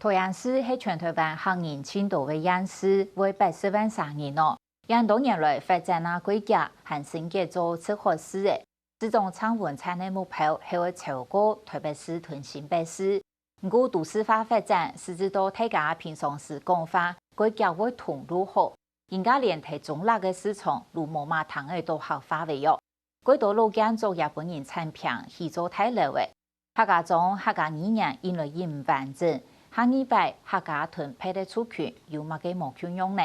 桃园市是全台湾行人轻度的县市，为80万3人哦。因多年来发展改革和升级做出好事的，这种长文产的目标还会超过台北市同新北市。不过都市化发展使之到大家平常时讲法，改革会通路好，人家连提中立的市场如毛麻糖的都好发为哦。改多路间做日本人产品，去做太老的。客家中客家语言因为唔完整。下礼拜客家屯配的出去有乜嘅无kunnen用呢？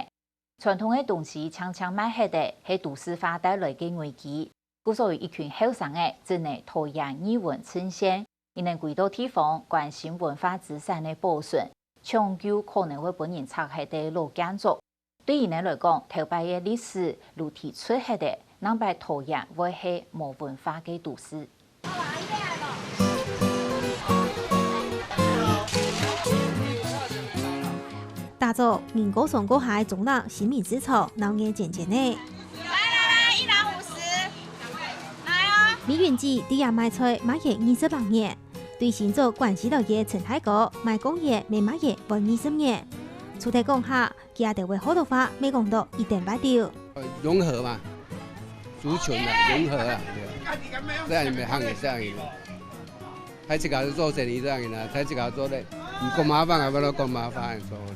传统的东西常常买起的，系都市化带来嘅危机。故所以一群后生嘅只能讨厌语文呈现，因能几多地方关心文化资产的保存，长久可能会本人拆起的路建筑。对伊人来讲，头摆嘅历史如提出起的，能被讨厌会系无文化嘅都市。打造民歌上歌海中浪新民市场闹眼渐渐呢。来，一人50，来哦！米云记第二卖菜买业28年，对新竹关系到嘅陈太哥卖工业未买业为20年。出题讲下，佢哋为好多话未讲到一定摆掉。融合嘛，族群啊，融合啊，这样咪行嘅这样嘅。睇自家做生意这样嘅啦，睇自家做咧，唔咁麻烦啊，不如咁麻烦做咧。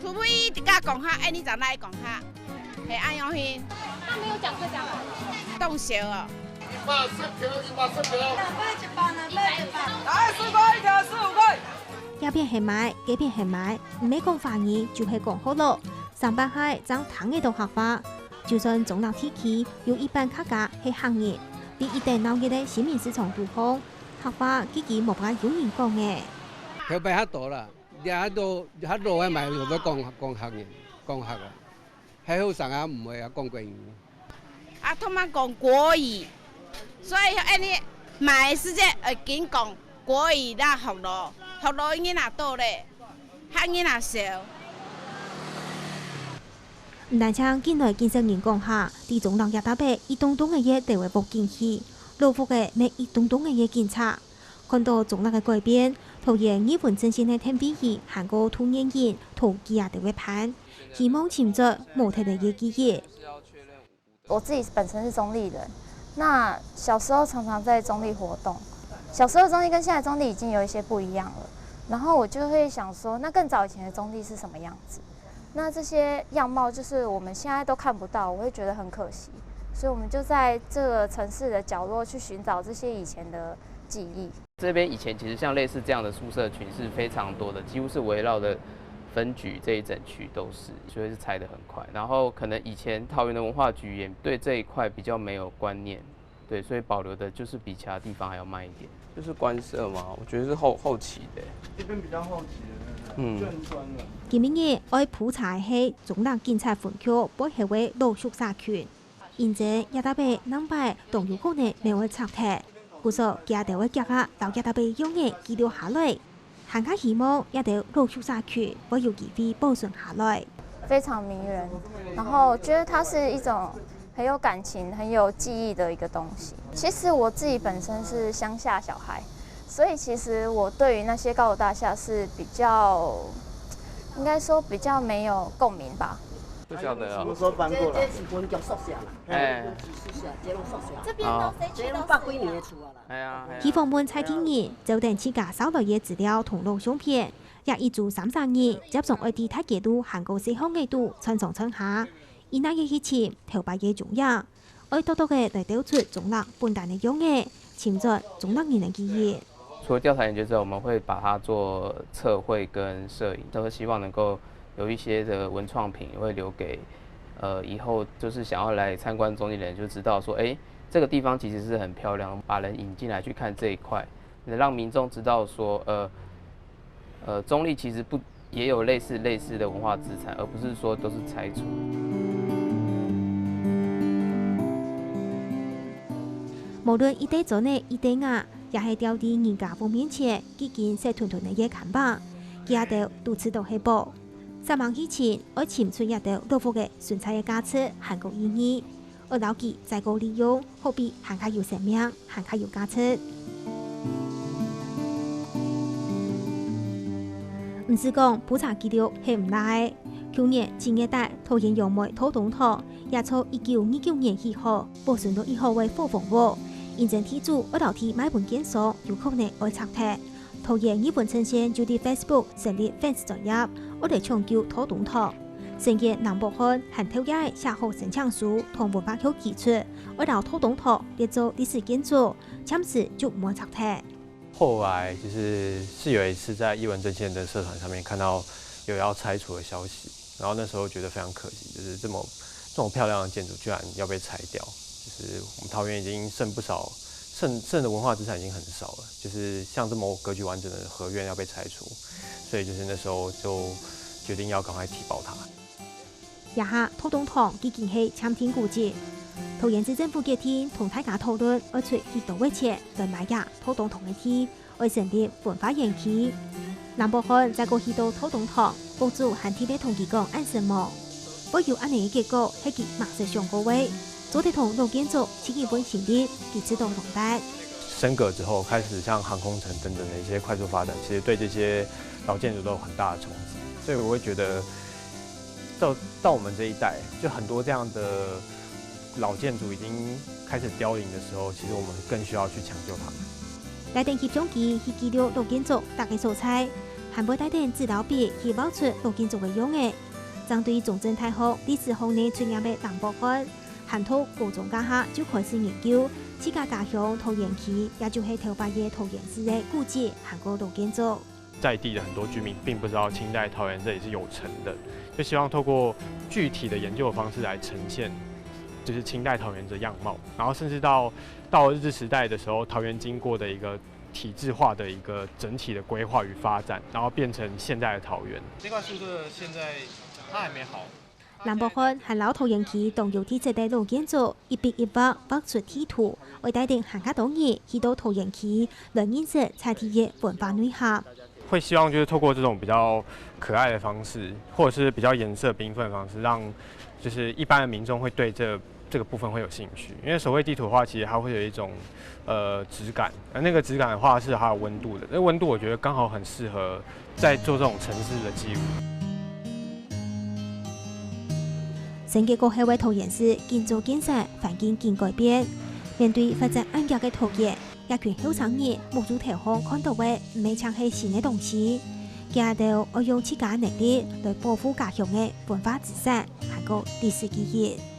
除非甲讲下，哎，你怎来讲下？系安样去？他没有讲这讲。冻烧哦。110条来4块一条，15块。一片系买，几片系买，唔系讲华语就系讲好咯。上班海将糖嘅都客化，就算中老天气，有一般客家系行业，比一定闹嘅嘅新民市场都好，客化自己冇办法有人讲嘅。佢比較多啦，喺度喺咪好多講客嘅，講客啊，喺好生啊唔會啊講國語。啊，他們講國語，所以安尼買時間會緊講國語啦，學路已經拿多咧，學已經拿少。唔但唱近來建設人講下，啲中浪日打白一棟棟嘅嘢地位冇見起，老福嘅咩一棟棟嘅嘢檢查，看到中浪嘅改變。桃園日本真心的天比爾韓國土年人同基亞的會盤，希望尋找模特的業績業。我自己本身是中壢人，那小時候常常在中壢活動，小時候中壢跟現在中壢已經有一些不一樣了，然後我就會想說，那更早以前的中壢是什麼樣子？那這些樣貌就是我們現在都看不到，我會覺得很可惜，所以我們就在這個城市的角落去尋找這些以前的記憶。这边以前其实像类似这样的宿舍群是非常多的，几乎是围绕的分局这一整区都是，所以是拆得很快。然后可能以前桃园的文化局也对这一块比较没有观念，对，所以保留的就是比其他地方还要慢一点。就是官舍嘛，我觉得是后期的。这边比较后期的，就很专了。今年愛普查係中浪警察分區不係為露宿社群，現在一大輩南北都有可能沒會拆鐵。故所家哋會夾下到一大輩用嘅記錄下來，行家希望一條露宿社區會有機會保存下來。非常迷人，然後覺得它是一種很有感情、很有記憶的一個東西。其實我自己本身是鄉下小孩，所以其實我對於那些高樓大廈是比較，應該說比較沒有共鳴吧。不曉得啊。什麼時候搬過來？這是本腳宿舍啦，這種宿舍。這邊都誰去到100幾年嘅厝啊啦。係啊。希望們蔡天兒就等自家收來嘅資料同錄相片，也一組33年接送外地太記錄韓國4項嘅度傳上傳下，以那嘅以前頭擺嘅重要，愛多多嘅嚟調出中浪本地嘅用嘅，潛在中浪人嘅記憶。除了調查研究之後，我們會把它做測繪跟攝影，都是希望能夠有一些的文創品會留給以後就是想要來參觀中壢的人就知道說，哎，這個地方其實是很漂亮，把人引進來去看這一塊，能讓民眾知道說，中壢其實不也有類似的文化資產，而不是說都是拆除。無論一代做呢一代啊，也係掉啲人家府面前幾件細團團嘅嘢看板，佢阿哋都知道係報。3萬以前，我潛出一條老福嘅純菜嘅價值韓國意義，我留記再個利用，何必行下有生命，行下有價值。唔是讲普查记录系唔赖。去年正月底，桃园杨梅土东堂也从1929年起号保存到以后为火房屋。因正天主一道天买本检索，有可能会拆拆。桃园日本呈现就伫 Facebook 成立 fans 专页，我哋抢救土东堂。成日南部县和头野写好申请书同文化局提出，一道土东堂列做历史建筑，暂时就冇拆拆。后来是有一次在艺文阵线的社团上面看到有要拆除的消息，然后那时候觉得非常可惜，就是这么漂亮的建筑居然要被拆掉，就是我们桃园已经剩不少剩的文化资产已经很少了，就是像这么格局完整的合院要被拆除，所以就是那时候就决定要赶快提报它。也下土东堂已经系参天古迹，桃园市政府嘅天同大家讨论，要出几多位钱来买下土东堂嘅天，要成立文化园区。南部县再过去到土东堂，屋主和天咧同佢讲按什么，不有安尼嘅结果，系佢马上上个位，做得同老建筑起基本成立，佢知道同大。升格之后，开始像航空城等等的一些快速发展，其实对这些老建筑都有很大的冲击，所以我会觉得。到我们这一代，就很多这样的老建筑已经开始凋零的时候，其实我们更需要去抢救它们。来电协商机去记录老建筑大概所在，还会带电指导笔去挖出老建筑的用的。针对中正大学历史学内专业的南部县，汉土高中家下就开始研究，自家家乡桃园区，也就是头摆嘅桃园市的古迹和个老建筑。在地的很多居民并不知道清代桃园这里是有城的，就希望透过具体的研究的方式来呈现，就是清代桃园的样貌，然后甚至到日治时代的时候，桃园经过的一个体制化的一个整体的规划与发展，然后变成现在的桃园。这块宿舍现在它还没好。南部县和老桃园区同有啲设计老建筑，一笔一画画出地图，为带领行家党人去到桃园区，来认识在地嘅文化内涵。会希望就是透过这种比较可爱的方式，或者是比较颜色缤纷的方式，让就是一般的民众会对这个部分会有兴趣。因为手绘地图的话，其实它会有一种质感，而那个质感的话是还有温度的。那温度我觉得刚好很适合在做这种城市的记录。新嘅过后嘅桃园市建筑建设环境渐改变，面对发展安家嘅桃园。一群后生人目睹头方看到嘅唔係像係新嘅東西，佢哋要用自家能力來保護家鄉嘅文化資產，係個歷史記憶。